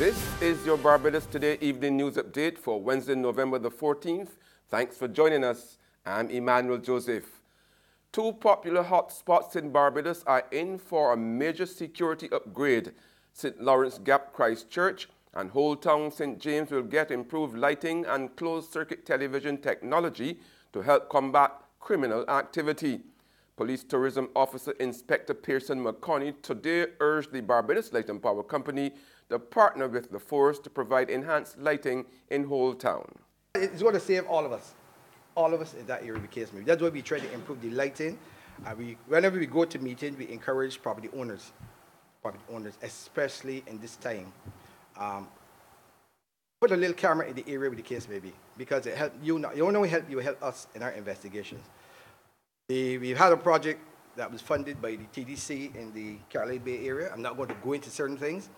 This is your Barbados Today Evening News Update for Wednesday, November the 14th. Thanks for joining us. I'm Emmanuel Joseph. Two popular hotspots in Barbados are in for a major security upgrade. St. Lawrence Gap Christchurch and Old Town St. James will get improved lighting and closed-circuit television technology to help combat criminal activity. Police Tourism Officer Inspector Pearson McConney today urged the Barbados Light and Power Company to partner with the force to provide enhanced lighting in Old Town. It's going to save all of us in that area of the case. That's why we try to improve the lighting. Whenever we go to meetings, we encourage property owners, especially in this time. Put a little camera in the area with the case may be, because it help you. Not only help you, help us in our investigations. We've had a project that was funded by the TDC in the Caroline Bay area. I'm not going to go into certain things,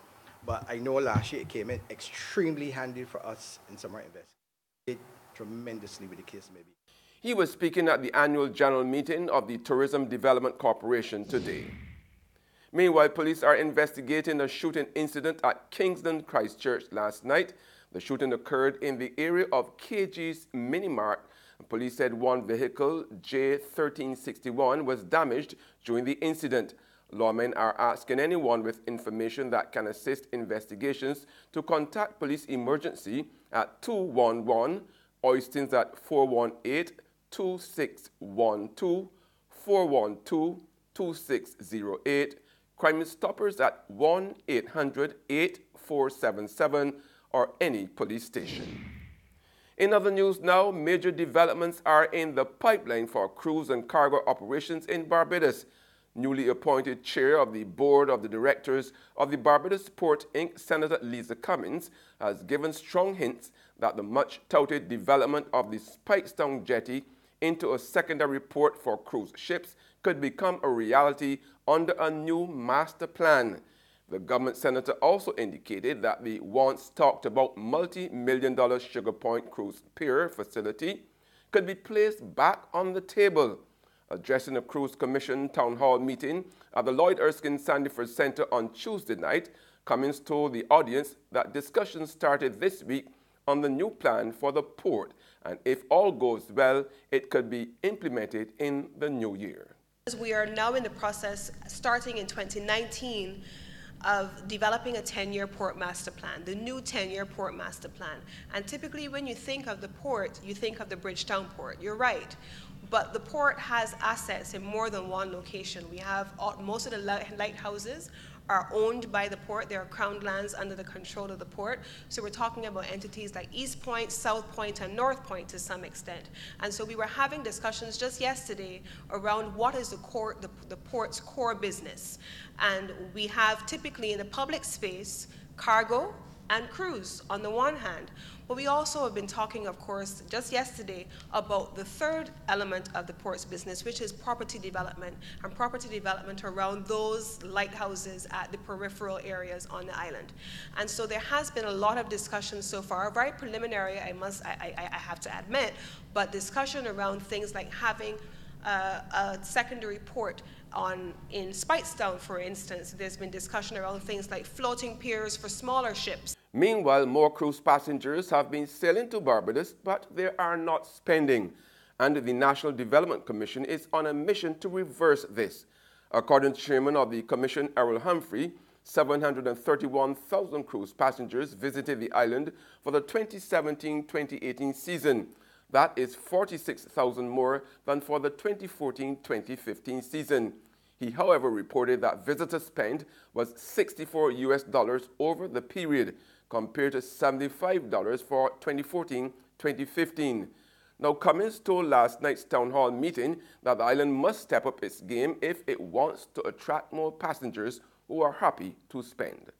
but I know last year it came in extremely handy for us in some of our investigations. It tremendously with the case may be. He was speaking at the annual general meeting of the Tourism Development Corporation today. Meanwhile, police are investigating a shooting incident at Kingston Christchurch last night. The shooting occurred in the area of KG's Minimart. Police said one vehicle, J1361, was damaged during the incident. Lawmen are asking anyone with information that can assist investigations to contact police emergency at 211, Oystins at 418-2612, 412-2608, Crime Stoppers at 1-800-8477, or any police station. In other news now, major developments are in the pipeline for cruise and cargo operations in Barbados. Newly appointed chair of the board of the directors of the Barbados Port Inc., Senator Lisa Cummins, has given strong hints that the much-touted development of the Speightstown jetty into a secondary port for cruise ships could become a reality under a new master plan. The government senator also indicated that the once talked about multi-million-dollar Sugar Point Cruise Pier facility could be placed back on the table. Addressing a Cruise Commission town hall meeting at the Lloyd Erskine Sandyford Center on Tuesday night, Cummins told the audience that discussions started this week on the new plan for the port, and if all goes well, it could be implemented in the new year. We are now in the process, starting in 2019, of developing a 10-year port master plan, the new 10-year port master plan. And typically when you think of the port, you think of the Bridgetown port. You're right. But the port has assets in more than one location. We have most of the lighthouses are owned by the port. There are crown lands under the control of the port. So we're talking about entities like East Point, South Point, and North Point to some extent. And so we were having discussions just yesterday around what is the port's core business. And we have typically in the public space, cargo and cruise on the one hand. But we also have been talking, of course, just yesterday about the third element of the port's business, which is property development, and property development around those lighthouses at the peripheral areas on the island. And so there has been a lot of discussion so far, very preliminary, I have to admit, but discussion around things like having a secondary port in Speightstown, for instance. There's been discussion around things like floating piers for smaller ships. Meanwhile, more cruise passengers have been sailing to Barbados, but they are not spending. And the National Development Commission is on a mission to reverse this. According to Chairman of the Commission, Errol Humphrey, 731,000 cruise passengers visited the island for the 2017-2018 season. That is 46,000 more than for the 2014-2015 season. He, however, reported that visitor spend was $64 over the period, compared to $75 for 2014-2015. Now, Cummins told last night's town hall meeting that the island must step up its game if it wants to attract more passengers who are happy to spend.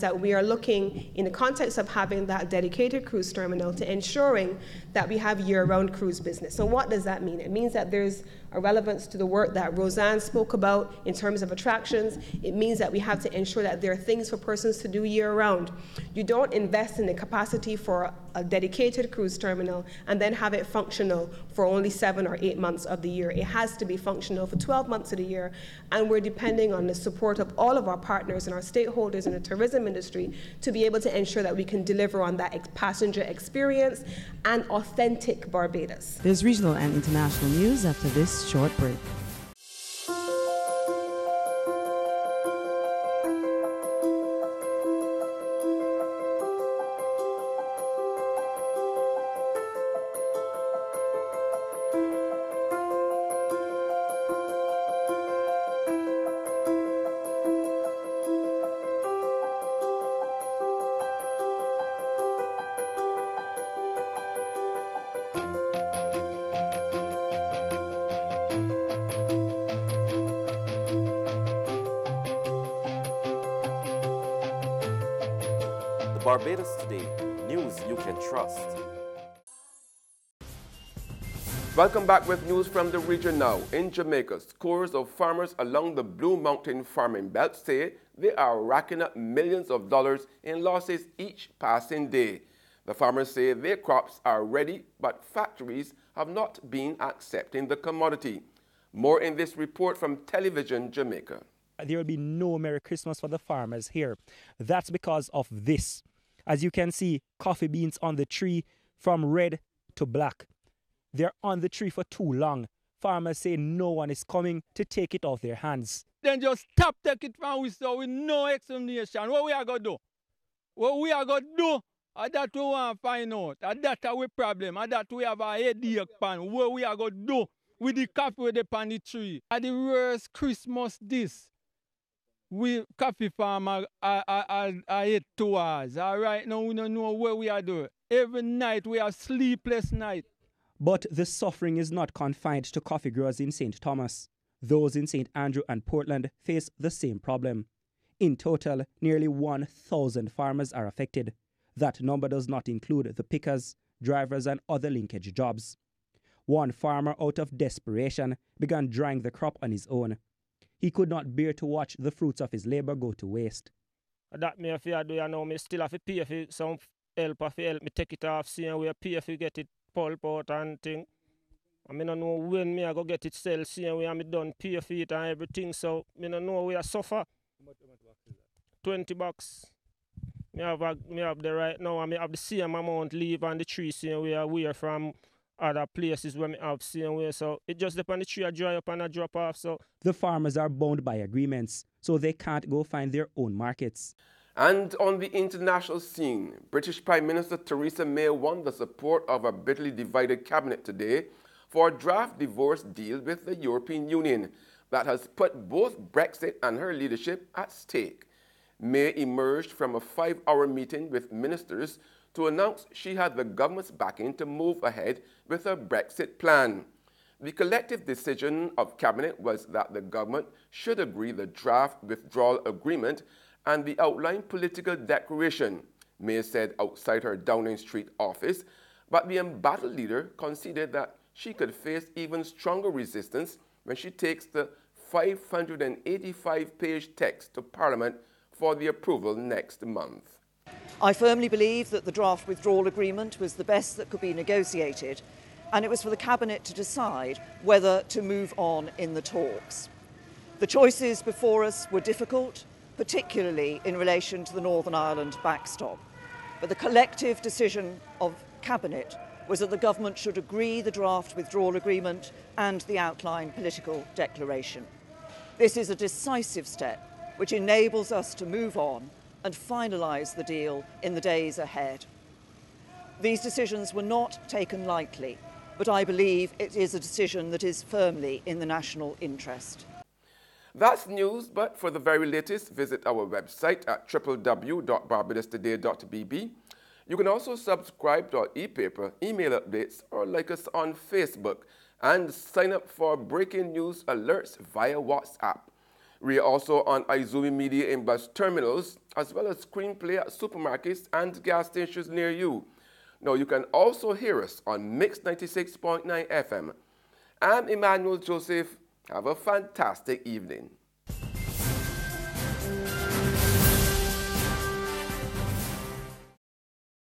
That we are looking, in the context of having that dedicated cruise terminal, to ensuring that we have year-round cruise business. So what does that mean? It means that there's a relevance to the work that Roseanne spoke about in terms of attractions. It means that we have to ensure that there are things for persons to do year-round. You don't invest in the capacity for a dedicated cruise terminal and then have it functional for only 7 or 8 months of the year. It has to be functional for 12 months of the year, and we're depending on the support of all of our partners and our stakeholders in the tourism industry to be able to ensure that we can deliver on that passenger experience and authentic Barbados. There's regional and international news after this short break. Barbados Today, news you can trust. Welcome back with news from the region now. In Jamaica, scores of farmers along the Blue Mountain farming belt say they are racking up millions of dollars in losses each passing day. The farmers say their crops are ready, but factories have not been accepting the commodity. More in this report from Television Jamaica. There will be no Merry Christmas for the farmers here. That's because of this. As you can see, coffee beans on the tree from red to black. They're on the tree for too long. Farmers say no one is coming to take it off their hands. Then just stop take it from we so with no explanation. What we are going to do? What we are going to do? That we want to find out. That's our problem. That we have a headache pan. What we are going to do with the coffee with the on the tree? At the worst Christmas this. We coffee farmer are 8 hours. All right, now we don't know what we are doing. Every night we have sleepless night. But the suffering is not confined to coffee growers in St. Thomas. Those in St. Andrew and Portland face the same problem. In total, nearly 1,000 farmers are affected. That number does not include the pickers, drivers, and other linkage jobs. One farmer, out of desperation, began drying the crop on his own. He could not bear to watch the fruits of his labor go to waste. That me have to do, you know, me still have to pay for some help me take it off, see and we pay for get it pulp out and thing. I mean, I don't know when me I go get it sell, see and we have done pay for it and everything, so I don't know we are suffer. How much box is that? $20. Me have the right now, and me have the same amount leave on the tree, see and we are away from other places where me have seen where, so it just depends on the tree I dry up and I drop off. So the farmers are bound by agreements, so they can't go find their own markets. And on the international scene, British Prime Minister Theresa May won the support of a bitterly divided cabinet today for a draft divorce deal with the European Union that has put both Brexit and her leadership at stake. May emerged from a 5-hour meeting with ministers to announce she had the government's backing to move ahead with her Brexit plan. The collective decision of Cabinet was that the government should agree the draft withdrawal agreement and the outlined political declaration, May said outside her Downing Street office, but the embattled leader conceded that she could face even stronger resistance when she takes the 585-page text to Parliament for the approval next month. I firmly believe that the draft withdrawal agreement was the best that could be negotiated, and it was for the Cabinet to decide whether to move on in the talks. The choices before us were difficult, particularly in relation to the Northern Ireland backstop, but the collective decision of Cabinet was that the government should agree the draft withdrawal agreement and the outlined political declaration. This is a decisive step which enables us to move on and finalise the deal in the days ahead. These decisions were not taken lightly, but I believe it is a decision that is firmly in the national interest. That's news, but for the very latest, visit our website at www.barbadostoday.bb. You can also subscribe to our e-paper, email updates, or like us on Facebook, and sign up for breaking news alerts via WhatsApp. We are also on Izumi Media in bus terminals, as well as Screenplay at supermarkets and gas stations near you. Now, you can also hear us on Mix 96.9 FM. I'm Emmanuel Joseph. Have a fantastic evening.